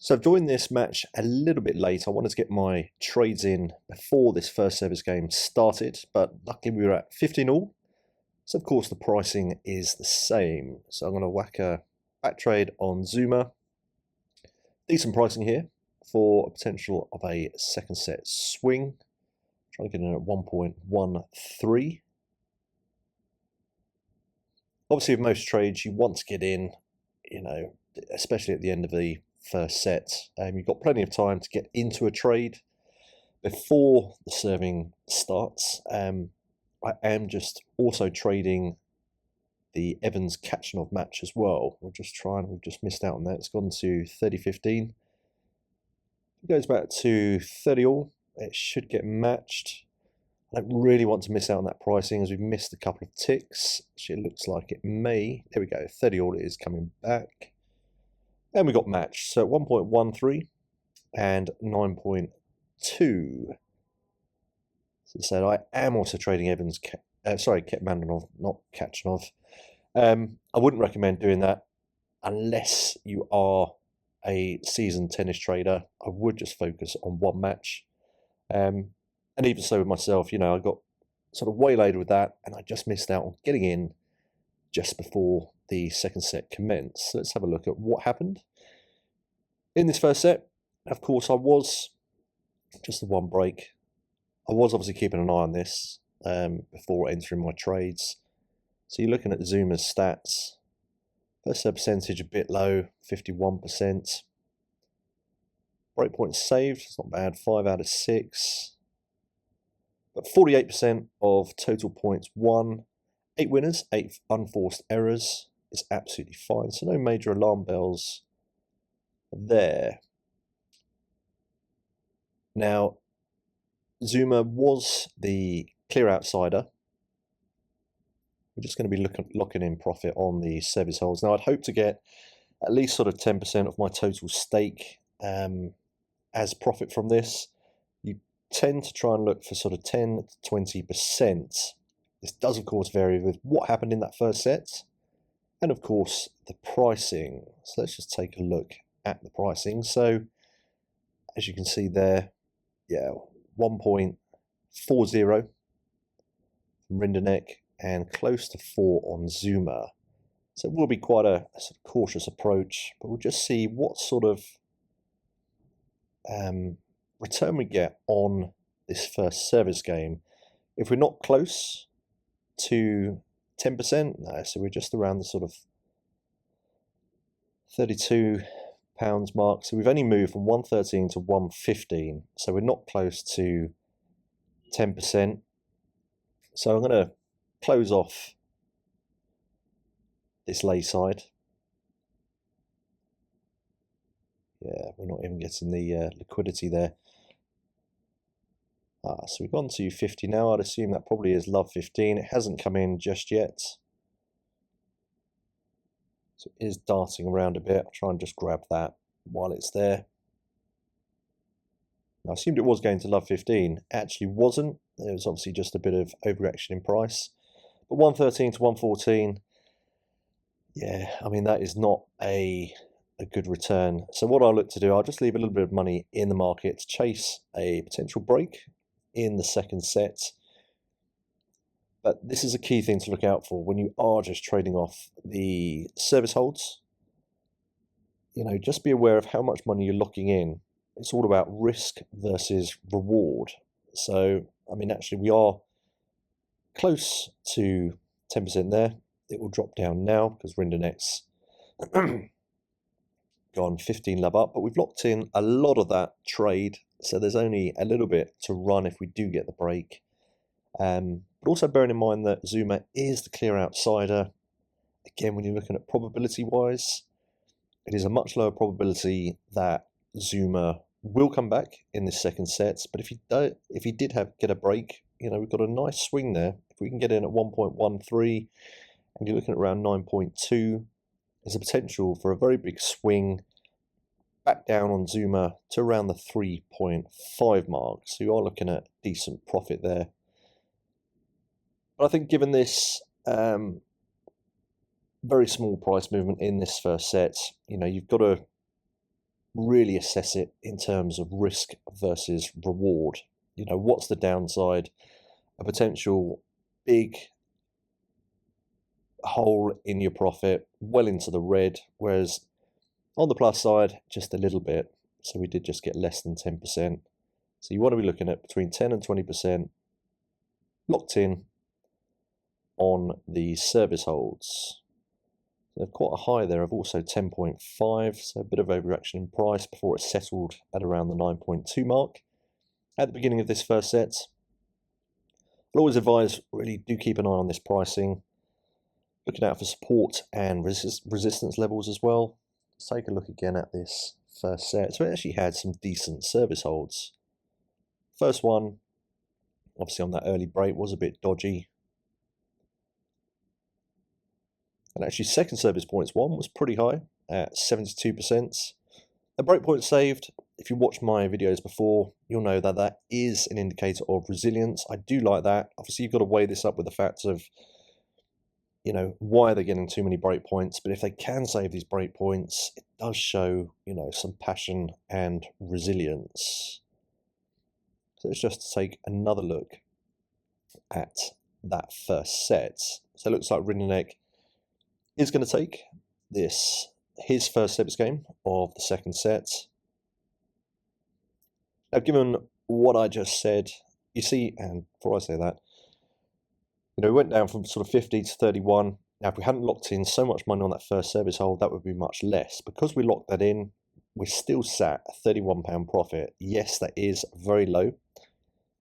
So I've joined this match a little bit late. I wanted to get my trades in before this first service game started, but luckily we were at 15 all. So of course the pricing is the same. So I'm going to whack a back trade on Zuma. Decent pricing here for a potential of a second set swing. Trying to get in at 1.13. Obviously with most trades you want to get in, especially at the end of the first set. You've got plenty of time to get into a trade before the serving starts. I am just also trading the Evans Kachanov match as well. We've just missed out on that. It's gone to 30-15. It goes back to 30 all. It should get matched. I don't really want to miss out on that pricing as we've missed a couple of ticks. Actually, it looks like it may. There we go. 30 all it is coming back. And we got matched. So 1.13 and 9.2. So I said I am also trading Evans, Ketmanov, not Kachanov. I wouldn't recommend doing that unless you are a seasoned tennis trader. I would just focus on one match. And even so with myself, I got sort of waylaid with that and I just missed out on getting in just before the second set commenced. So let's have a look at what happened. In this first set, of course, I was just the one break. I was obviously keeping an eye on this before entering my trades. So you're looking at Zuma's stats. First set percentage a bit low, 51%. Breakpoint saved, it's not bad, 5 out of 6. But 48% of total points won. 8 winners, 8 unforced errors is absolutely fine. So no major alarm bells there. Now, Zuma was the clear outsider. We're just going to be locking in profit on the service holds. Now, I'd hope to get at least sort of 10% of my total stake as profit from this. You tend to try and look for sort of 10 to 20%. This does, of course, vary with what happened in that first set and, of course, the pricing. So let's just take a look at the pricing. So as you can see there, 1.40 from Rinderneck and close to 4 on Zuma. So it will be quite a sort of cautious approach, but we'll just see what sort of return we get on this first service game. If we're not close to 10%, no, so we're just around the sort of £32 mark. So we've only moved from 113 to 115. So we're not close to 10%. So I'm going to close off this lay side. Yeah, we're not even getting the liquidity there. So we've gone to 50 now. I'd assume that probably is love 15. It hasn't come in just yet. So it is darting around a bit. I'll try and just grab that while it's there. I assumed it was going to love 15. Actually wasn't. There was obviously just a bit of overreaction in price. But 113 to 114, yeah, I mean, that is not a good return. So what I'll look to do, I'll just leave a little bit of money in the market to chase a potential break in the second set. But this is a key thing to look out for when you are just trading off the service holds. Just be aware of how much money you're locking in. It's all about risk versus reward. So, I mean, actually, we are close to 10% there. It will drop down now because Rinderneck's gone 15 love up, but we've locked in a lot of that trade. So there's only a little bit to run if we do get the break. But also bearing in mind that Zuma is the clear outsider. Again, when you're looking at probability-wise, it is a much lower probability that Zuma will come back in this second set. But if he did get a break, we've got a nice swing there. If we can get in at 1.13 and you're looking at around 9.2, there's a potential for a very big swing back down on Zuma to around the 3.5 mark. So you are looking at decent profit there. But I think given this very small price movement in this first set, you've got to really assess it in terms of risk versus reward. What's the downside? A potential big hole in your profit, well into the red, whereas on the plus side, just a little bit. So we did just get less than 10%. So you want to be looking at between 10 and 20% locked in on the service holds. They've quite a high there of also 10.5, so a bit of overreaction in price before it settled at around the 9.2 mark at the beginning of this first set. I'd always advise, really do keep an eye on this pricing, looking out for support and resistance levels as well. Let's take a look again at this first set. So it actually had some decent service holds. First one, obviously on that early break, was a bit dodgy. And actually second service points one was pretty high at 72%. The breakpoint saved, if you watched my videos before, you'll know that that is an indicator of resilience. I do like that. Obviously you've got to weigh this up with the fact of, why they're getting too many breakpoints. But if they can save these breakpoints, it does show, some passion and resilience. So let's just take another look at that first set. So it looks like Rinderneck is going to take his first service game of the second set. Now, given what I just said, you see, and before I say that, we went down from sort of 50 to 31. Now, if we hadn't locked in so much money on that first service hold, that would be much less. Because we locked that in, we're still sat a £31 profit. Yes, that is very low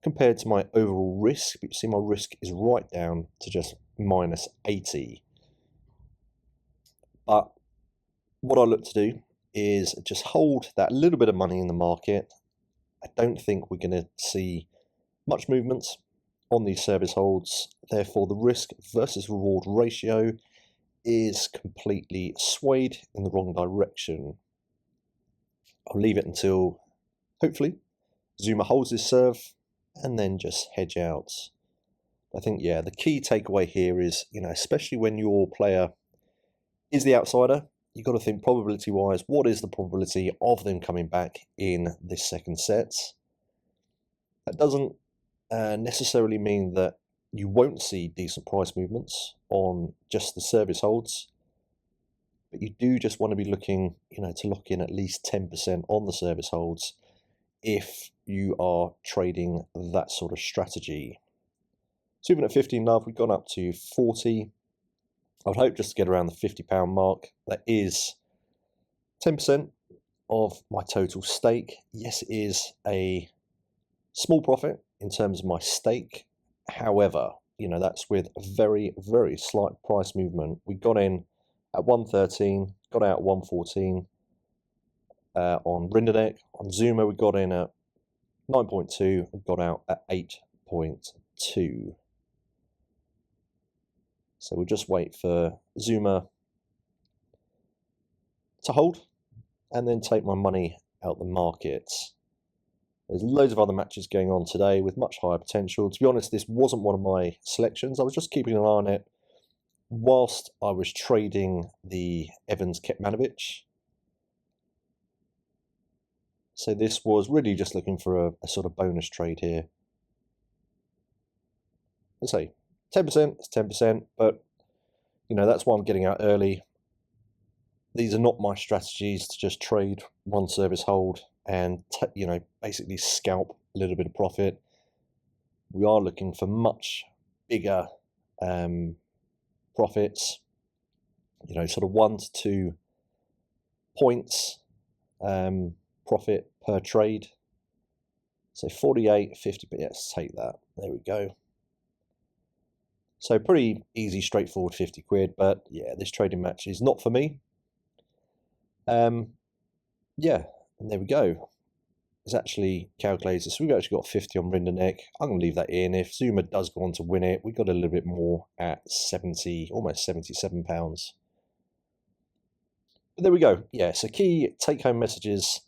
compared to my overall risk, but you see my risk is right down to just minus 80. But what I look to do is just hold that little bit of money in the market. I don't think we're going to see much movement on these service holds. Therefore, the risk versus reward ratio is completely swayed in the wrong direction. I'll leave it until, hopefully, Zuma holds his serve and then just hedge out. I think, yeah, the key takeaway here is, especially when your player is the outsider, you've got to think probability-wise, what is the probability of them coming back in this second set? That doesn't necessarily mean that you won't see decent price movements on just the service holds, but you do just want to be looking, to lock in at least 10% on the service holds if you are trading that sort of strategy. So even at 15 love, we've gone up to 40. I would hope just to get around the £50 mark. That is 10% of my total stake. Yes, it is a small profit in terms of my stake. However, that's with a very, very slight price movement. We got in at 113, got out at 114 on Rinderneck. On Zuma, we got in at 9.2 and got out at 8.2. So we'll just wait for Zuma to hold and then take my money out the market. There's loads of other matches going on today with much higher potential. To be honest, this wasn't one of my selections. I was just keeping an eye on it whilst I was trading the Evans Kecmanovic. So this was really just looking for a sort of bonus trade here. Let's say 10% is 10%, but that's why I'm getting out early. These are not my strategies to just trade one service hold and basically scalp a little bit of profit. We are looking for much bigger profits, sort of 1 to 2 points profit per trade. So 48, 50, but let's take that. There we go. So pretty easy, straightforward 50 quid, but yeah, this trading match is not for me. Yeah, and there we go. It's actually calculated. So we've actually got 50 on Rinderneck. I'm going to leave that in. If Zuma does go on to win it, we got a little bit more at 70, almost £77. But there we go. Yeah, so key take-home messages.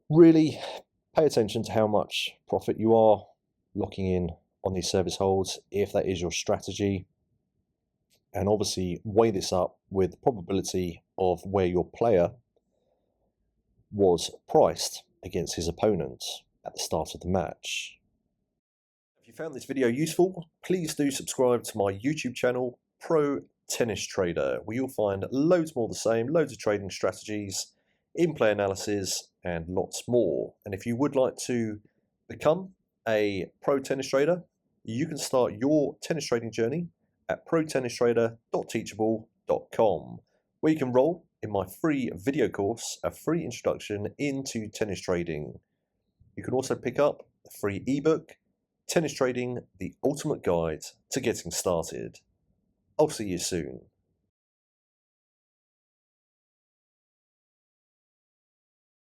Really pay attention to how much profit you are locking in on these service holds, if that is your strategy. And obviously weigh this up with the probability of where your player was priced against his opponent at the start of the match. If you found this video useful, please do subscribe to my YouTube channel, Pro Tennis Trader, where you'll find loads more of the same, loads of trading strategies, in-play analysis, and lots more. And if you would like to become a pro tennis trader, you can start your tennis trading journey at protennistrader.teachable.com, where you can enroll in my free video course, a free introduction into tennis trading. You can also pick up a free ebook, Tennis Trading, the Ultimate Guide to Getting Started. I'll see you soon.